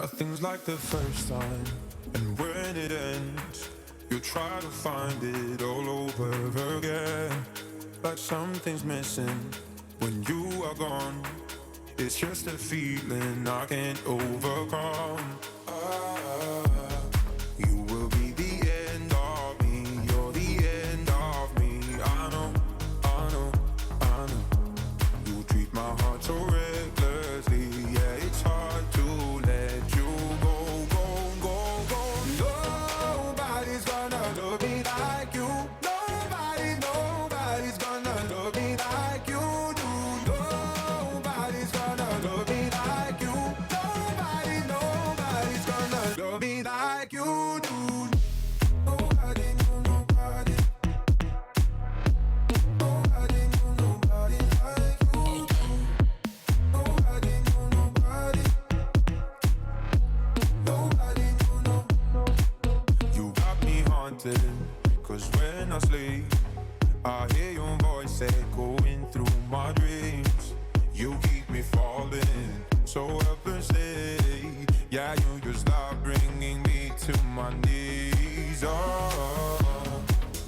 Nothing's like the first time, and when it ends, you'll try to find it all over again. Like something's missing when you are gone. It's just a feeling I can't overcome. You will be the end of me, you're the end of me. I know, I know, I know. You treat my heart so recklessly, yeah, it's hard to let you go, go, go, go. Nobody's gonna love me like you. Nobody's gonna love me like you do. Nobody's gonna love me like you. Nobody's gonna love me like you do. Nobody, no, nobody. Nobody, no, nobody like you do. Nobody, no, nobody. Nobody, no, no. You got me haunted, 'cause when I sleep, I hear your voice echoing through my dreams. You keep me falling so helplessly. Yeah, you just stop bringing me to my knees. Oh,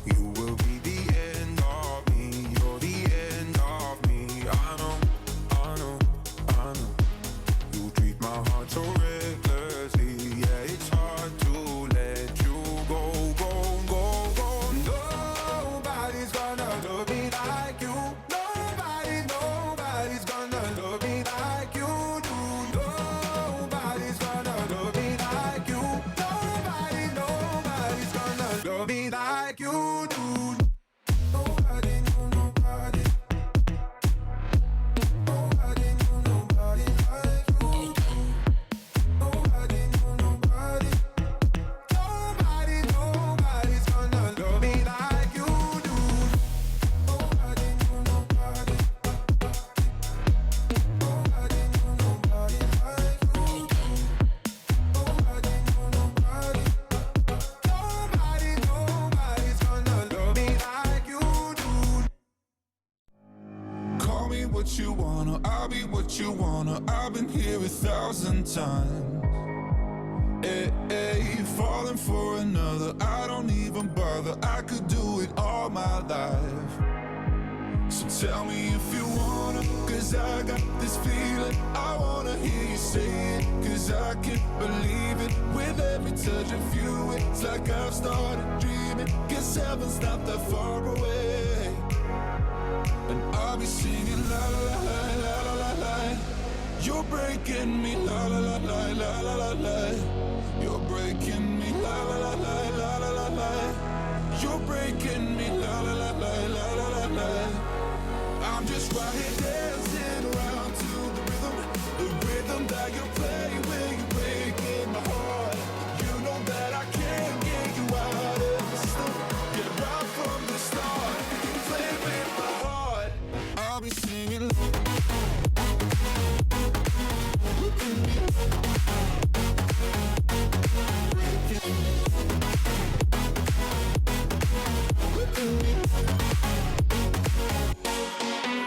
you will be the end of me, you're the end of me. I know, I know, I know. You treat my heart so recklessly. Yeah, it's hard to let you go, go, go, go. Nobody's gonna love me like you. Nobody's gonna love me like you do. Nobody's gonna love me like you. Nobody's gonna love me like you do. Nobody, no, nobody. Nobody, no, nobody like you do. Nobody, no, nobody. Nobody's gonna love me like you do. Nobody, no, nobody. Nobody, no, nobody like you do. Nobody, no, nobody. Nobody's gonna love me like you do. Call me what you wanna, I'll be what you wanna. I've been here 1,000 times. Hey, hey, falling for another, I don't even bother. I could do it all my life. So tell me if you wanna, 'cause I got this feeling. I wanna hear you say it, 'cause I can't believe it. With every touch of you, it's like I've started dreaming. Guess heaven's not that far away. And I'll be singing la la la la la la la. You're breaking me la la la la la la la la. You're breaking me la la la la la la la la. You're breaking me la la la la la la la la. I'm just right here dancing around to the rhythm that you play when you're breaking my heart. You know that I can't get you out of the system. Get right from the start, play with my heart. I'll be singing.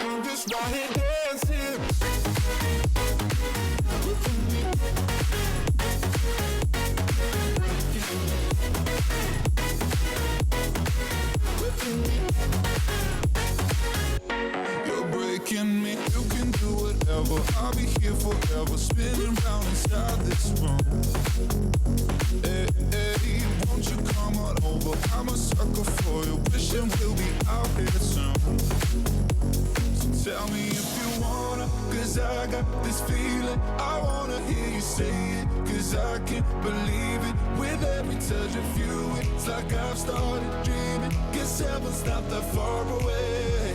I'm just right here dancing. You're breaking me. You can do whatever. I'll be here forever, spinning round inside this room. Hey, hey, won't you come on over? I'm a sucker for you, wishing we'll be out here soon. So tell me if you wanna, 'cause I got this feeling. I wanna hear you say it, 'cause I can't believe it. With every touch of you, it's like I've started dreaming. Guess heaven's not that far away.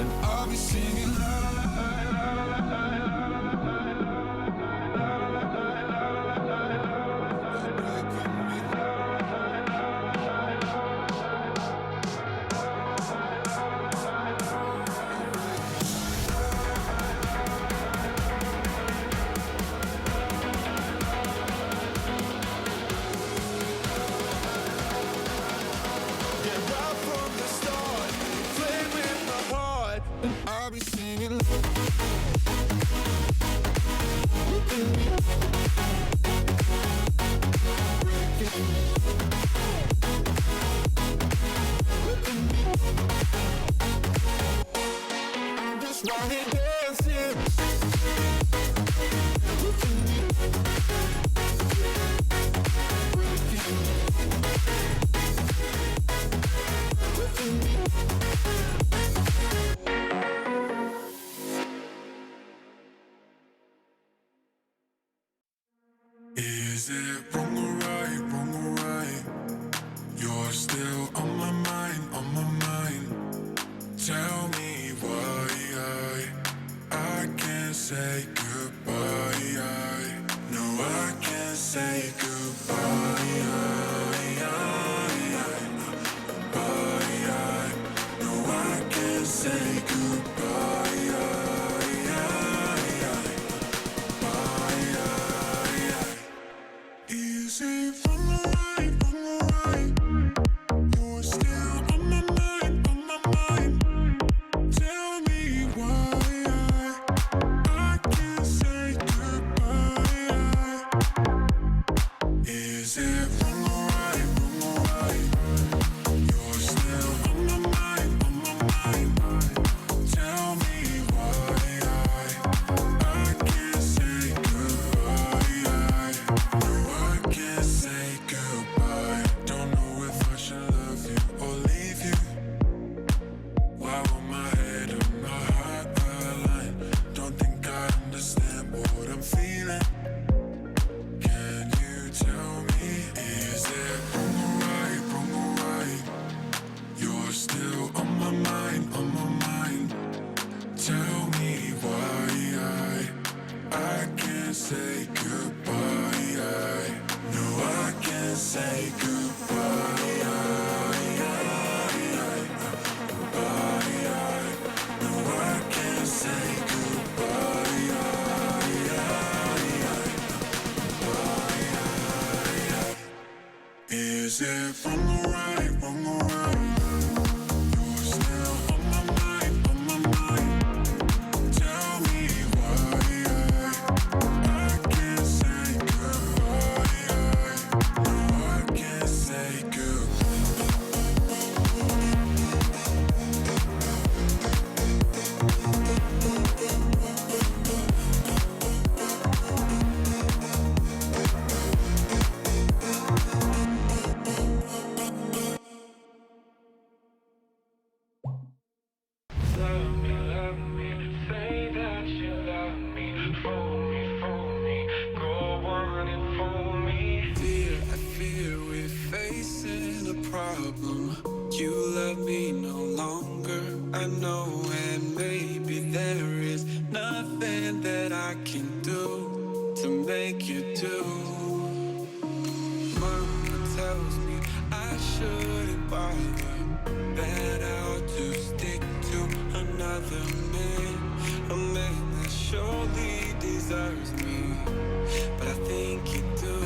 And I'll be singing la la la la la la la la. I'll be singing. started dancing. Is it wrong or right, wrong or right? You're still on my mind, on my mind. Tell me why I can't say goodbye. No, I can't say goodbye. No, I can't say goodbye. Is it wrong or right, wrong or right? You're still on my mind, on my mind. Tell me why I can't say goodbye. Is it wrong or right, wrong or right? You're still on my mind, on my mind. Tell me why I can't say goodbye. No, I can't say goodbye. Don't know if I should love you or leave you. Why will my head and my heart align? Don't think I understand what I'm feeling. Can you tell me? Is it wrong or right, wrong or right? You're still on my mind, on my mind. Tell me why I can't say goodbye. No, I can't say goodbye. No, I can't say goodbye. Is it wrong or right, wrong or right? You're still on my mind, on my mind. Tell me why I can't say goodbye. No, I can't say Love me, say that you love me. Fool me, go on and fool me. Dear, I fear we're facing a problem. You love me no longer, I know, and maybe there is nothing that I can do to make you do. Mama tells me I shouldn't bother, that I'll just stick to another man, a man that surely deserves me, but I think you do.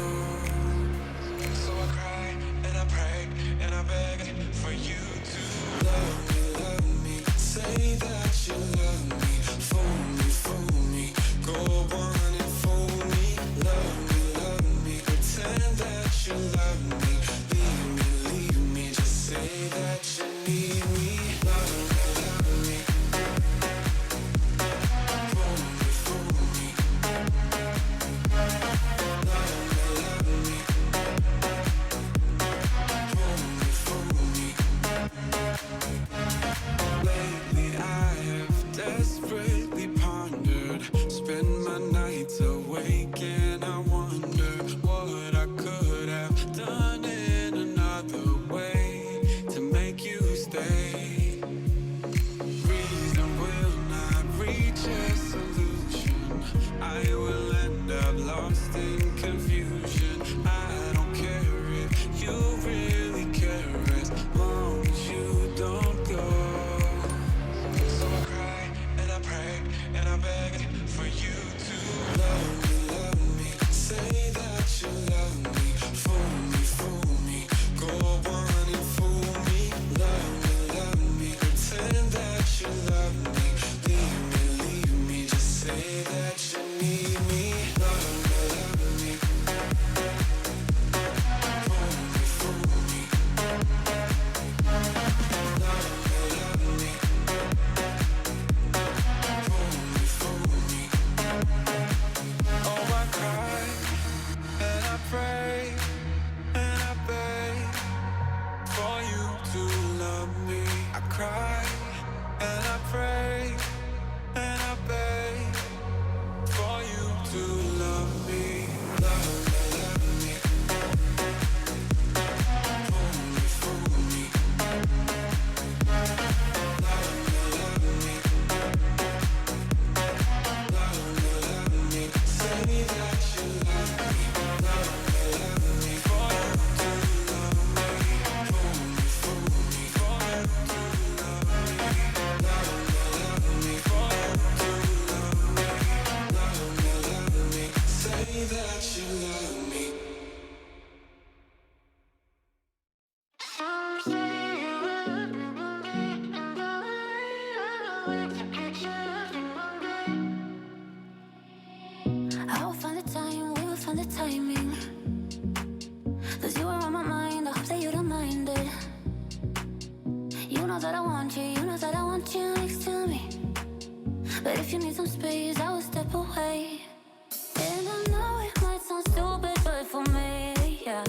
So I cry and I pray and I beg for you to love me, say that you love me. Fool me, go on and fool me. Love me, pretend that you love me. Leave me, just say that you need me. Love me, fool me. Love me, fool me. Lately I have desperately pondered, spend my nights awake and I wonder what I could have done in another way to make you stay. Reason will not reach a solution, I will end up lost in confusion. I don't care if you really care as long as you don't go. So I cry and I pray and I beg for you to love me, say that you love me. Fool me, go on and fool me. Love me, know that I want you, you know that I want you next to me. But if you need some space, I will step away. And I know it might sound stupid, but for me, yeah,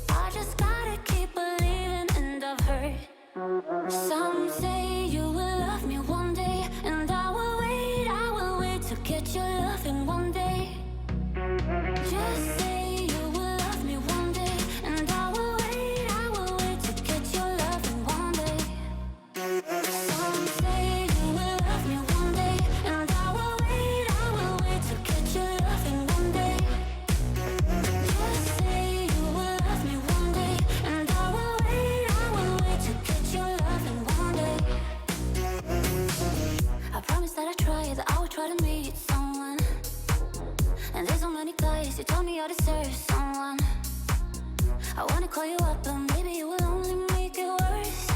I just gotta keep believing, and I've heard some say you will love me one day, and I will wait to get your loving one day. Just say you will love me one day, and I will wait to get your loving one day. Some say you will love me one day, and I will wait to get your loving one day. Just say you will love me one day, and I will wait to get your loving one day. I promise that I try, that I will try to meet someone. And there's so many guys, you told me I deserve someone. I wanna call you up, but maybe it will only make it worse.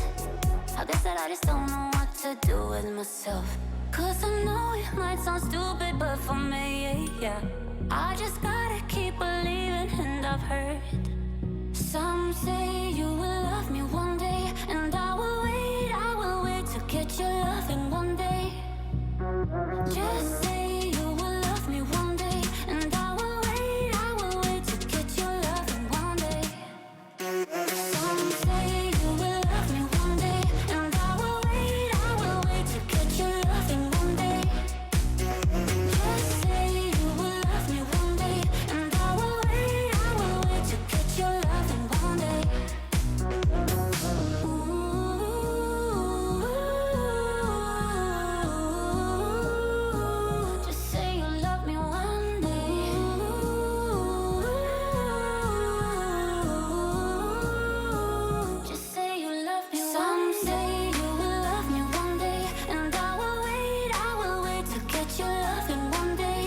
I guess that I just don't know what to do with myself. Cause I know it might sound stupid, but for me, yeah, I just gotta keep believing, and I've heard some say you will love me one day, and I will wait to get your loving one day. Just say you will love me one day, and I will wait to get your loving one day. Some say you will love me one day, and I will wait to get your loving one day. Just say you will love me one day, and I will wait to get your loving one day. Just say you love me one day. Just say you love me. Some say you will love me one day, and I will wait to get your loving one day.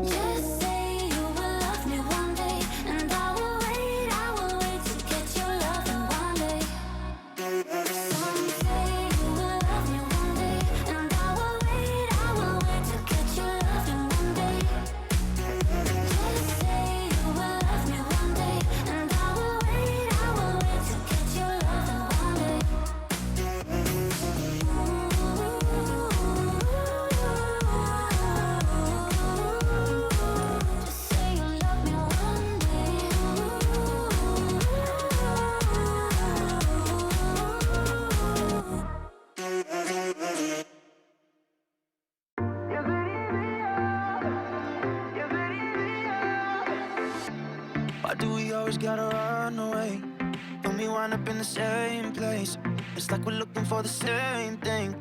Just say you will love me one day, and I will wait to get your loving one day. Some say you will love me one day, and I will wait to get your loving one day. Just say you will love me one day, and I will wait to get your loving one day. Just say you love me one day. Why do we always gotta run away? When we wind up in the same place, it's like we're looking for the same thing,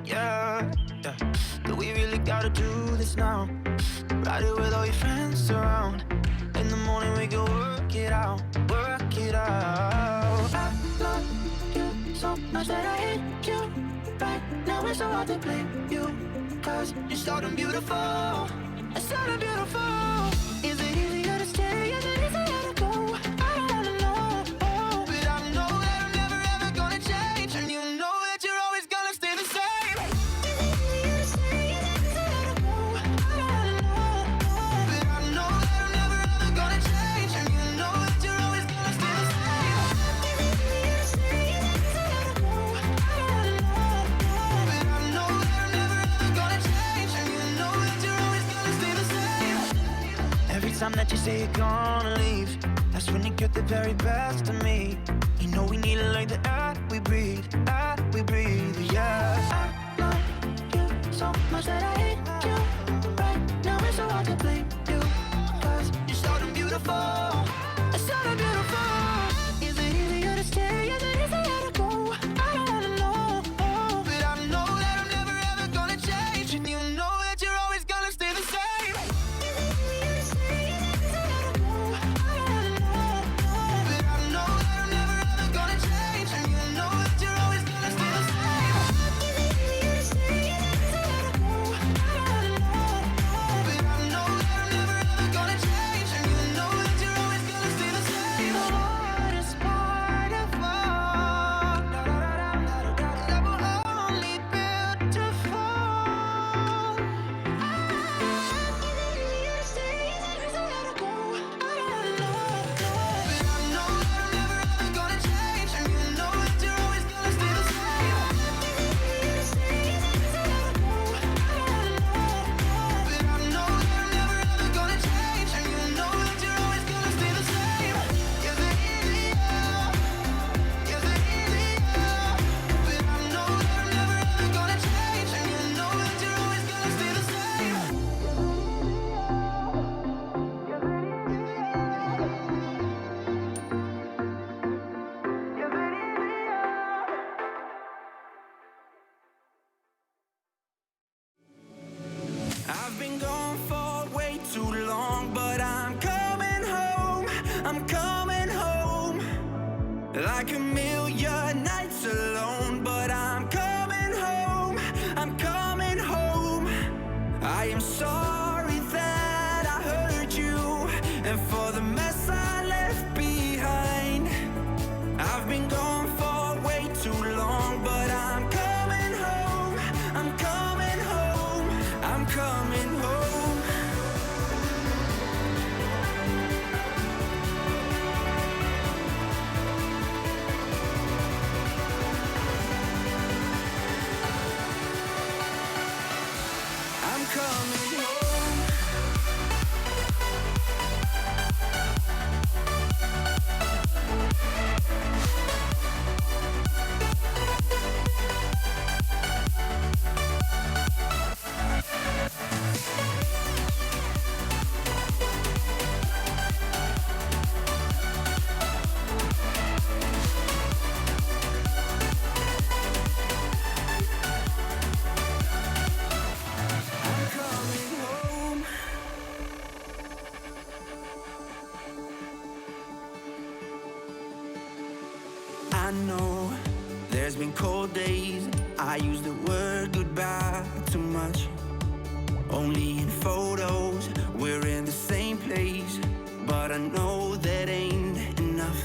yeah. Do we really gotta do this now? Ride it with all your friends around. In the morning we can work it out, work it out. I love you so much that I hate you. Right now it's so hard to blame you, cause you're so damn beautiful, so damn beautiful. Is it easier to stay? Is it easier to go? I don't wanna know, but I know that I'm never ever gonna change, and you know that you're always gonna stay the same. Is it easier to stay? Is it easier to go? I don't wanna know, but I know that I'm never ever gonna change, and you know that you're always gonna stay the same. Is it easier to stay? Is it easier to go? I don't wanna know, but I know that I'm never ever gonna change, and you know that you're always gonna stay the same. Every time that you say you're gonna leave, that's when you get the very best of me. You know we need it like the air we breathe, yeah. I love you so much that I hate you. Right now it's so hard to blame you, cause you're so damn beautiful, so damn beautiful. Is it easier to stay? Is it easier to go? I don't wanna know, but I know that I'm never ever gonna change, and you know that you're always gonna stay the same. Is it easier to stay? Is it easier to go? I don't wanna know, but I know that I'm never ever gonna change, and you know that you're always gonna stay million nights alone, but I'm coming home, I'm coming home. I am sorry that I hurt you, and for the mess I left behind. I've been gone for way too long, but I'm coming home, I'm coming home, I'm coming home. I'm coming home. I'm coming home. I know there's been cold days. I use the word goodbye too much. Only in photos, we're in the same place. But I know that ain't enough.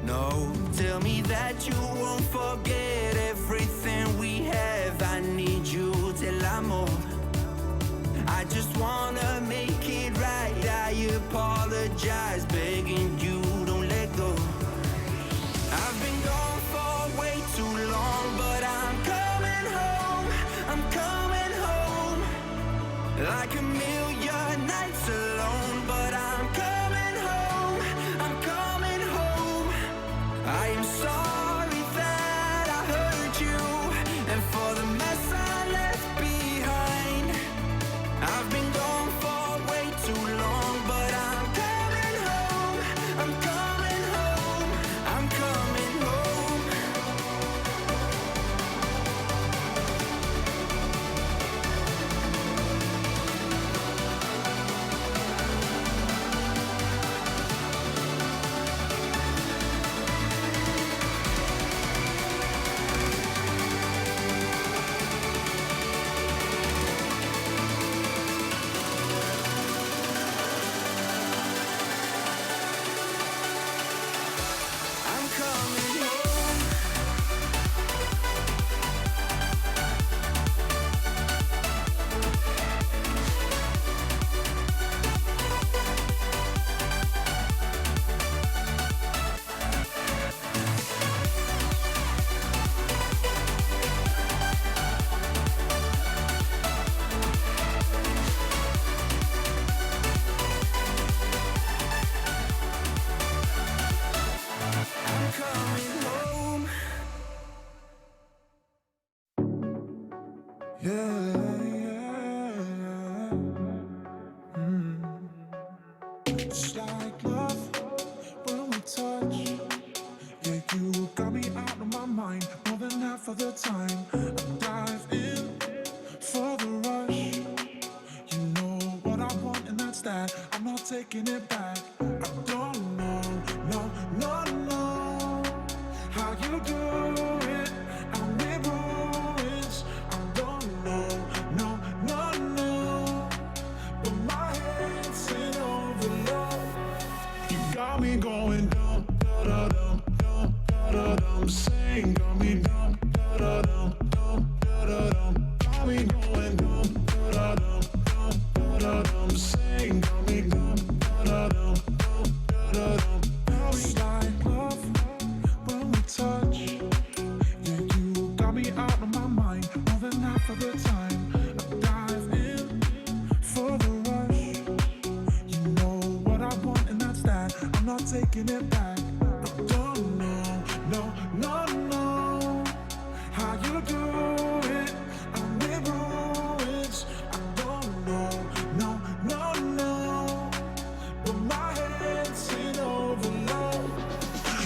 No, tell me that you won't forget everything we have. I need you till I'm old. I just wanna make it right. I apologize, begging you don't let go. I've been gone for way too long, but I'm coming home, I'm coming home. Like a million nights alone, but I'm coming home, I'm coming home. I am sorry that I hurt you, and for the mess I left behind. I've been gone for way too long, but I'm coming home, I'm coming home, I'm coming home. I'm coming home. I'm coming home. Just like love when we touch. Yeah, you got me out of my mind more than half of the time. I dive in for the rush. You know what I want, and that's that. I'm not taking it back. I don't know, no, how you do it. I'm in ruins. I don't know, no, but my head's in overload. You got me going dumb, da da dum, dumb, da da dum. Saying got me dumb, da da dum, dumb, da da dum. Got me going dumb, da da dum, dumb, da da dum. Saying got me dumb, da da dum, dumb, da da dum. It's like love when we touch. Yeah, you got me out of my mind more than half of the time. I dive in for the rush. You know what I want, and that's that. I'm not taking it back. I don't know, no, how you do it. I'm in ruins. I don't know, no, but my head's in overload.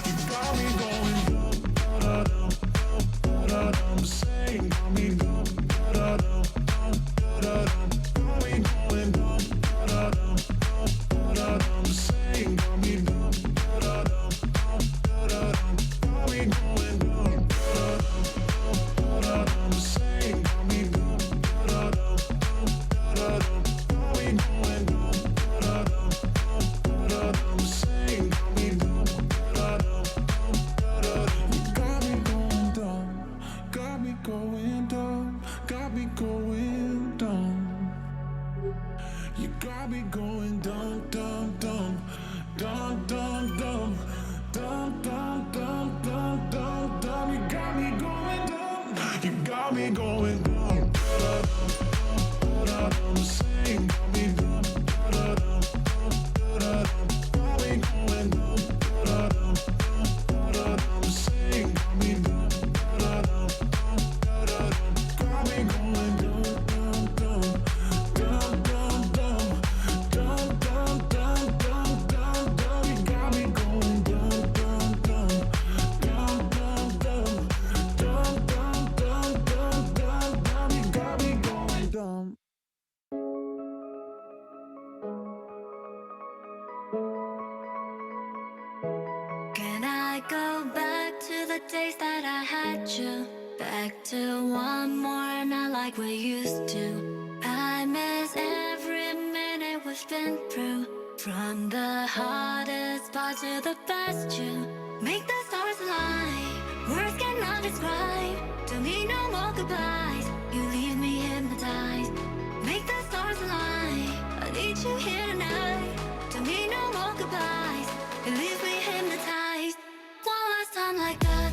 You got me going dumb, da da dum, dumb, da da dum. Saying got me dumb, da da dum, dumb, da da dum. Got me going dumb, da da dum, dumb, da da dum. Saying got me dumb, da da dum. got me going dumb, da-da-dum, sing, got me dumb, da-da-dum, da-da-dum, got me going dumb, da-da-dum, da-da-dum, sing, got me dumb, da-da-dum, da-da-dum, got me going dumb, dumb, dumb, dumb, dumb, dumb, dumb, dumb, dumb, dumb, dumb, you got me going dumb, dumb, dumb, dumb, dumb, dumb, dumb, dumb, dumb, dumb, dumb, dumb, you got me going dumb. Can I go back to the days that I had you? Back to one more night like we used to. I miss every minute we've been through. From the hardest part to the best you. Make the stars align. Words cannot describe. To me no more goodbyes. You leave me hypnotized. Make the stars align. I need you here tonight. To me no more goodbyes. You leave me hypnotized. One last time like that.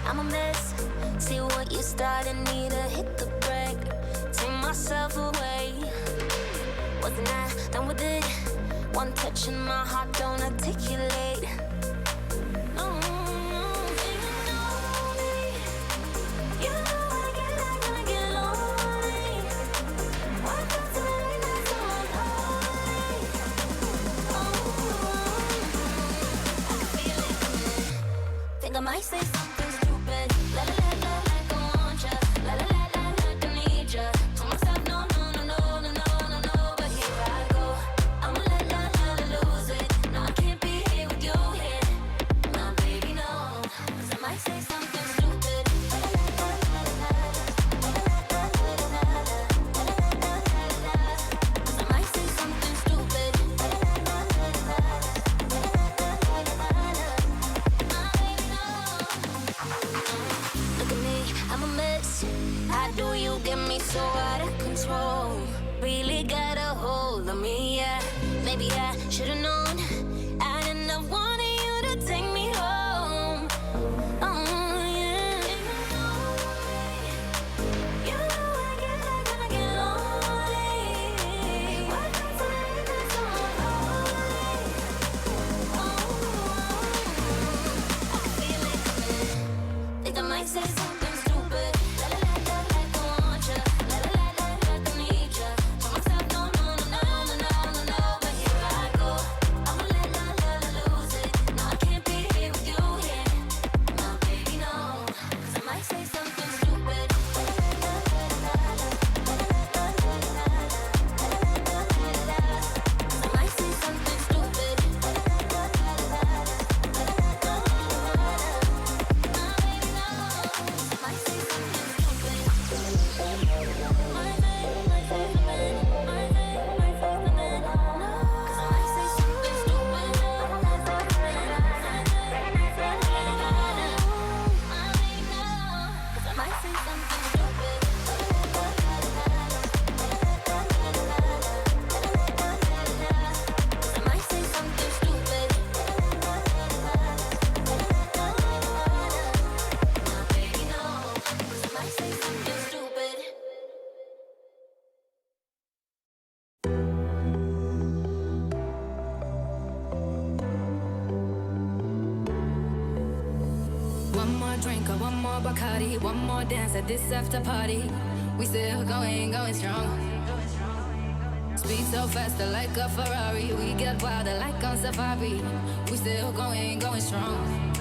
I'm a mess. See what you started, need to hit the brake. Take myself away. Wasn't I done with it? One touch and my heart don't articulate. No, you know me. You know I get like when I get lonely. Why can't somebody let someone holy? I can feel it coming. Think I might say something stupid. La la la la la, go on, just la la la la la, don't need ya. Told myself no no no no no no no no, but here I go. I'ma let la la la lose it. No, I can't be here with you. more drink or one more Bacardi, one more dance at this after party. We still going strong. Speed so faster like a Ferrari. We get wilder like on safari. We still going strong.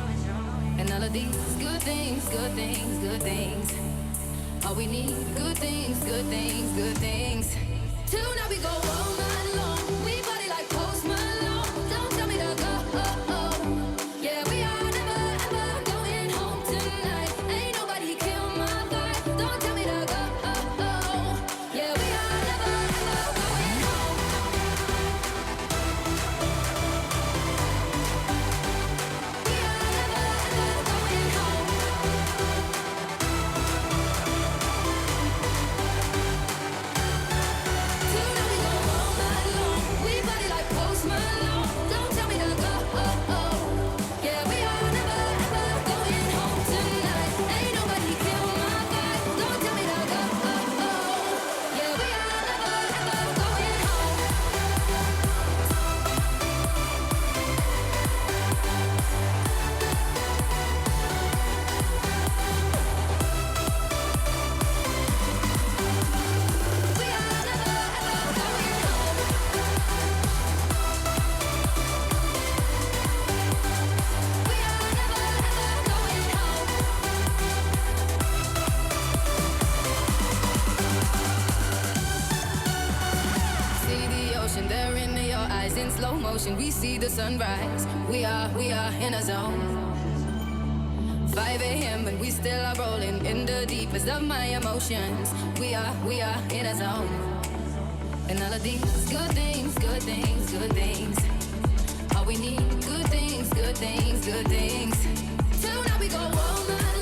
And all of these good things, good things, good things. All we need, good things, good things, good things. Till now we go all night long. We party like Post Malone. Don't tell me to go. Yeah, we are never ever going home tonight. Ain't nobody kill my vibe. Don't tell me to go. Yeah, we are never ever going home. We are never ever going home. Till now we go all night long. We party like Post Malone. Don't tell me to go. Yeah, we are never ever going home tonight. Ain't nobody kill my vibe. Don't tell me to go. Yeah, we are never ever going home. We are never ever going home. We are never ever going home. See the ocean there in your eyes in slow motion. We see the sunrise. We are in a zone. 5 a.m. and we still are rolling in the deepest of my emotions. We are in a zone. And all of these good things, good things, good things. All we need, good things, good things, good things. Till now we go all night